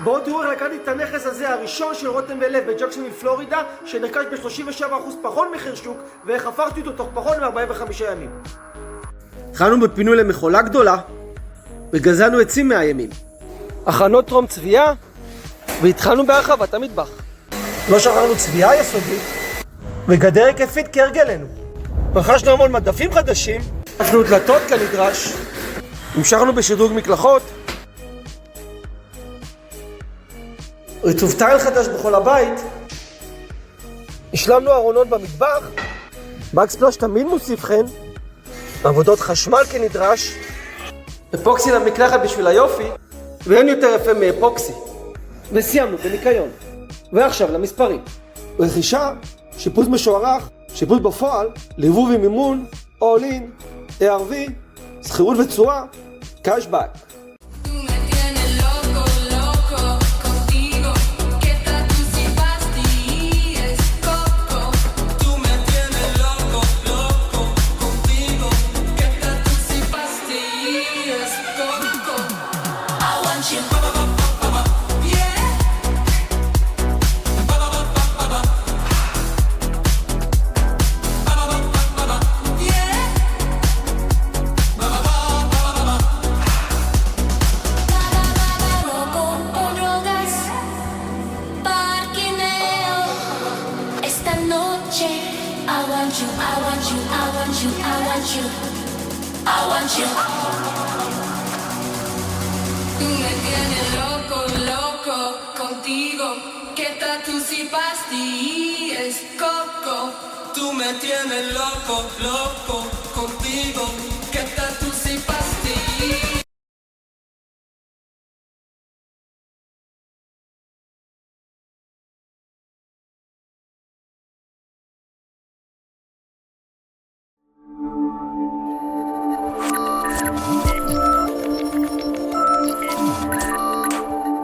בואו תראו איך לקחתי את הנכס הזה הראשון של רותם ולב בג'קסונוויל פלורידה, שנרכש ב-37% פחות מחיר שוק, ואיך הפכתי אותו תוך פחות מ-45 ימים. התחלנו בפינוי למכולה גדולה וגזלנו עצים מהימים, הכנות טרום צביעה, והתחלנו בהרחבת המטבח. לא שכחנו צביעה יסודית וגדר היקפית כהרגלנו. רכשנו המון מדפים חדשים, עשינו דלתות כנדרש, המשכנו בשדרוג מקלחות, ריצוב טייל חדש בכל הבית, השלמנו ארונות במטבח, בקספלאש תמיד מוסיף חן, עבודות חשמל כנדרש, אפוקסי למקלחת בשביל היופי, ואין יותר יפה מאפוקסי. וסיימנו בניקיון. ועכשיו למספרים. רכישה, שיפוץ משוערך, שיפוץ בפועל, ליווי ומימון, all in, ARV, שכירות ותשואה, cashback. I want you. Tú me tienes loco, loco contigo. ¿Qué tatu si pastillas coco? Tú me tienes loco, loco contigo. ¿Qué tatu